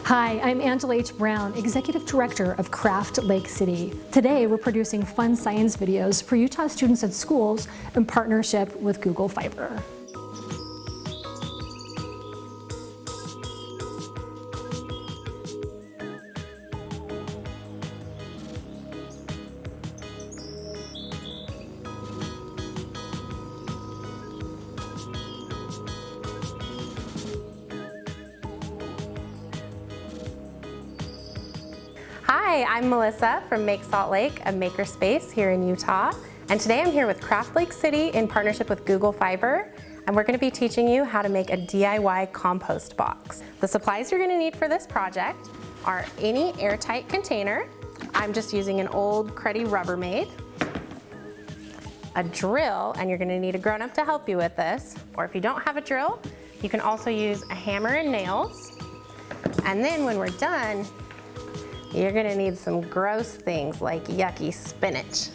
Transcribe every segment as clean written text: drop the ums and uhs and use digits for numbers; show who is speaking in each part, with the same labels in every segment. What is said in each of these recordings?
Speaker 1: Hi, I'm Angela H. Brown, Executive Director of Craft Lake City. Today, we're producing fun science videos for Utah students at schools in partnership with Google Fiber.
Speaker 2: Hi, I'm Melissa from Make Salt Lake, a makerspace here in Utah. And today I'm here with Craft Lake City in partnership with Google Fiber. And we're going to be teaching you how to make a DIY compost box. The supplies you're going to need for this project are any airtight container. I'm just using an old cruddy Rubbermaid. A drill, and you're going to need a grown-up to help you with this. Or if you don't have a drill, you can also use a hammer and nails. And then when we're done, you're gonna need some gross things like yucky spinach.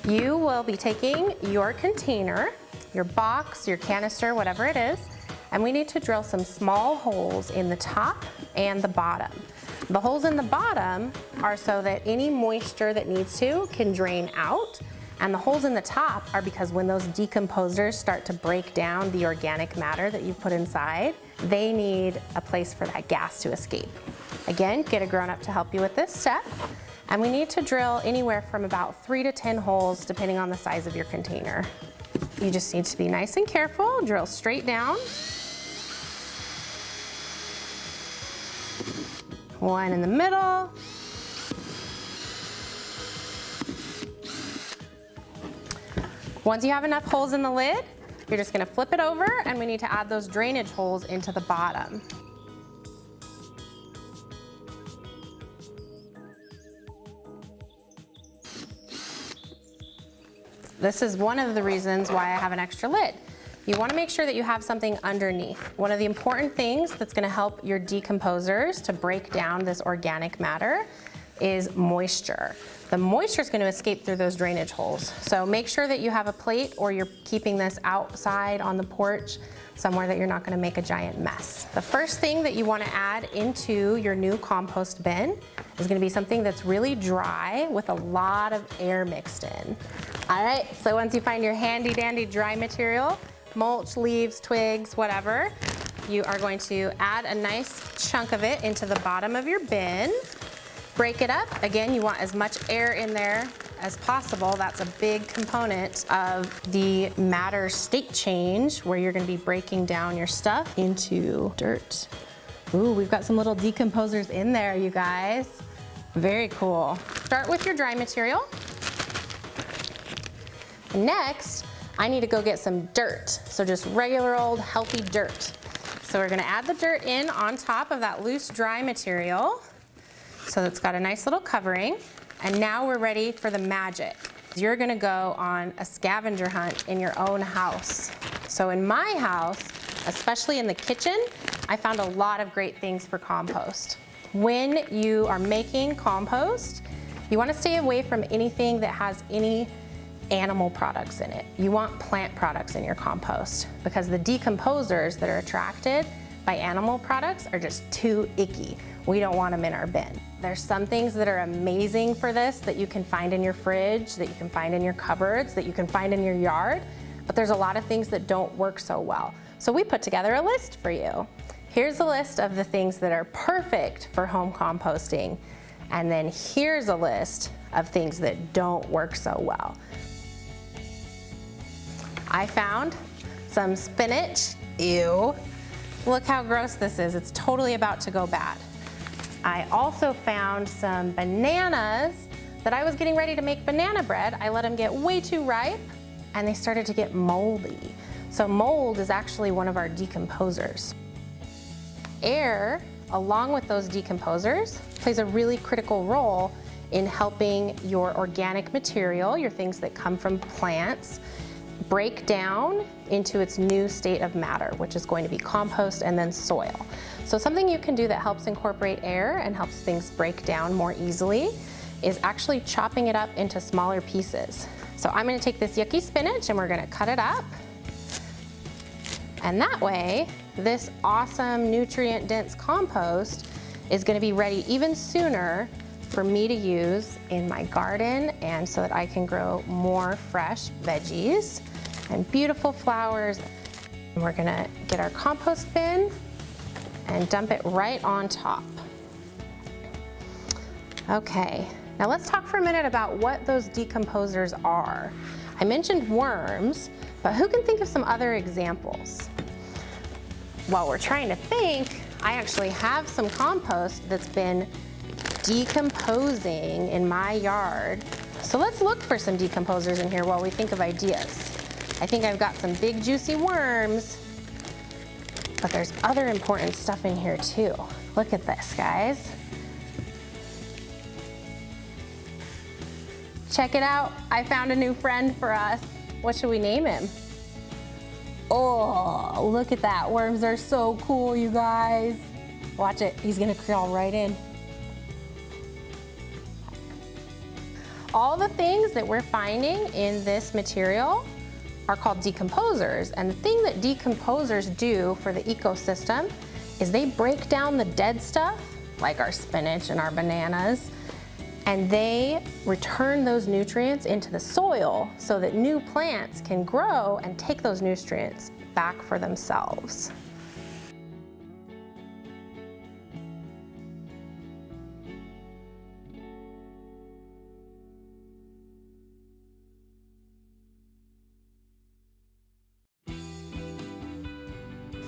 Speaker 2: You will be taking your container, your box, your canister, whatever it is, and we need to drill some small holes in the top and the bottom. The holes in the bottom are so that any moisture that needs to can drain out, and the holes in the top are because when those decomposers start to break down the organic matter that you've put inside, they need a place for that gas to escape. Again, get a grown-up to help you with this step. And we need to drill anywhere from about 3 to 10 holes depending on the size of your container. You just need to be nice and careful, drill straight down. One in the middle. Once you have enough holes in the lid, you're just gonna flip it over and we need to add those drainage holes into the bottom. This is one of the reasons why I have an extra lid. You want to make sure that you have something underneath. One of the important things that's going to help your decomposers to break down this organic matter is moisture. The moisture is going to escape through those drainage holes. So make sure that you have a plate or you're keeping this outside on the porch somewhere that you're not going to make a giant mess. The first thing that you want to add into your new compost bin is going to be something that's really dry with a lot of air mixed in. All right, so once you find your handy dandy dry material, mulch, leaves, twigs, whatever, you are going to add a nice chunk of it into the bottom of your bin. Break it up. Again, you want as much air in there as possible. That's a big component of the matter state change where you're going to be breaking down your stuff into dirt. Ooh, we've got some little decomposers in there, you guys. Very cool. Start with your dry material. Next, I need to go get some dirt. So just regular old healthy dirt. So we're going to add the dirt in on top of that loose dry material. So it's got a nice little covering. And now we're ready for the magic. You're gonna go on a scavenger hunt in your own house. So in my house, especially in the kitchen, I found a lot of great things for compost. When you are making compost, you wanna stay away from anything that has any animal products in it. You want plant products in your compost because the decomposers that are attracted by animal products are just too icky. We don't want them in our bin. There's some things that are amazing for this that you can find in your fridge, that you can find in your cupboards, that you can find in your yard, but there's a lot of things that don't work so well. So we put together a list for you. Here's a list of the things that are perfect for home composting, and then here's a list of things that don't work so well. I found some spinach. Ew. Look how gross this is. It's totally about to go bad. I also found some bananas that I was getting ready to make banana bread. I let them get way too ripe and they started to get moldy. So mold is actually one of our decomposers. Air, along with those decomposers, plays a really critical role in helping your organic material, your things that come from plants, break down into its new state of matter, which is going to be compost and then soil. So something you can do that helps incorporate air and helps things break down more easily is actually chopping it up into smaller pieces. So I'm gonna take this yucky spinach and we're gonna cut it up. And that way, this awesome nutrient-dense compost is gonna be ready even sooner for me to use in my garden and so that I can grow more fresh veggies and beautiful flowers. And we're gonna get our compost bin and dump it right on top. Okay, now let's talk for a minute about what those decomposers are. I mentioned worms, but who can think of some other examples? While we're trying to think, I actually have some compost that's been decomposing in my yard. So let's look for some decomposers in here while we think of ideas. I think I've got some big juicy worms, but there's other important stuff in here too. Look at this, guys. Check it out, I found a new friend for us. What should we name him? Oh, look at that, worms are so cool, you guys. Watch it, he's gonna crawl right in. All the things that we're finding in this material are called decomposers, and the thing that decomposers do for the ecosystem is they break down the dead stuff, like our spinach and our bananas, and they return those nutrients into the soil so that new plants can grow and take those nutrients back for themselves.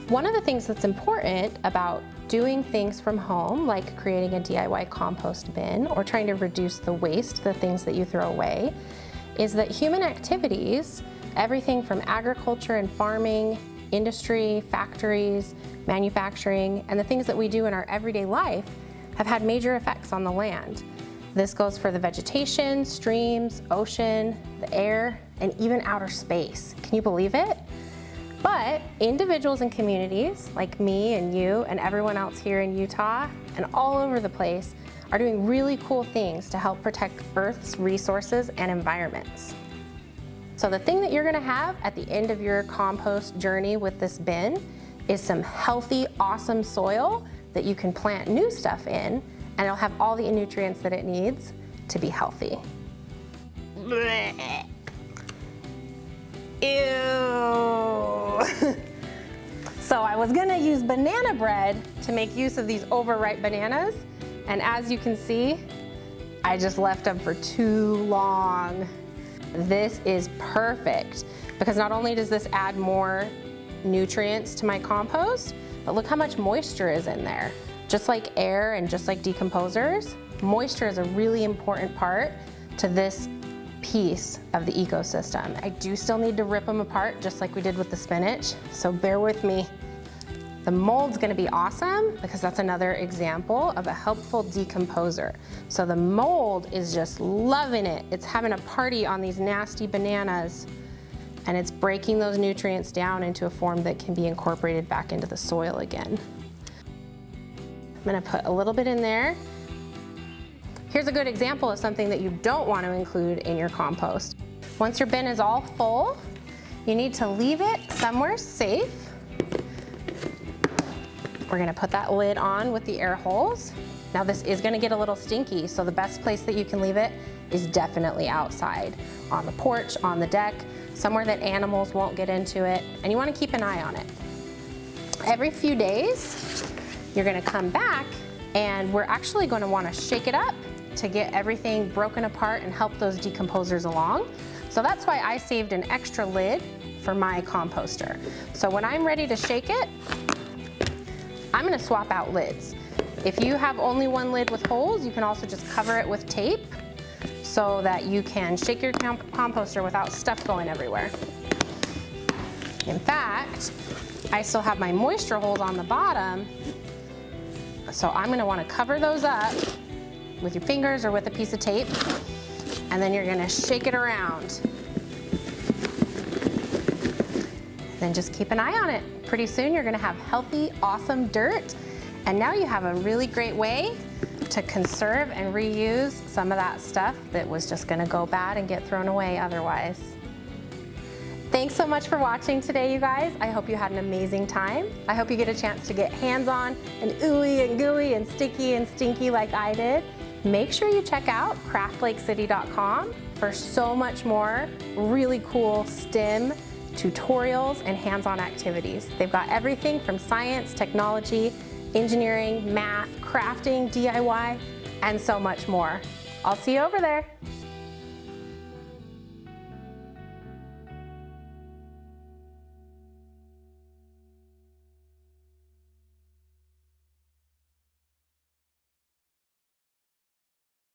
Speaker 2: One of the things that's important about doing things from home, like creating a DIY compost bin or trying to reduce the waste, the things that you throw away, is that human activities, everything from agriculture and farming, industry, factories, manufacturing, and the things that we do in our everyday life have had major effects on the land. This goes for the vegetation, streams, ocean, the air, and even outer space. Can you believe it? But individuals and communities like me and you and everyone else here in Utah and all over the place are doing really cool things to help protect Earth's resources and environments. So the thing that you're gonna have at the end of your compost journey with this bin is some healthy, awesome soil that you can plant new stuff in, and it'll have all the nutrients that it needs to be healthy. Blech. Ew. So I was gonna use banana bread to make use of these overripe bananas, and as you can see, I just left them for too long. This is perfect because not only does this add more nutrients to my compost, but look how much moisture is in there. Just like air and just like decomposers, moisture is a really important part to this piece of the ecosystem. I do still need to rip them apart just like we did with the spinach, so bear with me. The mold's gonna be awesome because that's another example of a helpful decomposer. So the mold is just loving it. It's having a party on these nasty bananas, and it's breaking those nutrients down into a form that can be incorporated back into the soil again. I'm gonna put a little bit in there. Here's a good example of something that you don't want to include in your compost. Once your bin is all full, you need to leave it somewhere safe. We're gonna put that lid on with the air holes. Now this is gonna get a little stinky, so the best place that you can leave it is definitely outside, on the porch, on the deck, somewhere that animals won't get into it, and you wanna keep an eye on it. Every few days, you're gonna come back and we're actually gonna wanna shake it up to get everything broken apart and help those decomposers along. So that's why I saved an extra lid for my composter. So when I'm ready to shake it, I'm gonna swap out lids. If you have only one lid with holes, you can also just cover it with tape so that you can shake your composter without stuff going everywhere. In fact, I still have my moisture holes on the bottom, so I'm gonna wanna cover those up with your fingers or with a piece of tape, and then you're gonna shake it around. Then just keep an eye on it. Pretty soon you're gonna have healthy, awesome dirt, and now you have a really great way to conserve and reuse some of that stuff that was just gonna go bad and get thrown away otherwise. Thanks so much for watching today, you guys. I hope you had an amazing time. I hope you get a chance to get hands-on and ooey and gooey and sticky and stinky like I did. Make sure you check out craftlakecity.com for so much more really cool STEM tutorials and hands-on activities. They've got everything from science, technology, engineering, math, crafting, DIY, and so much more. I'll see you over there.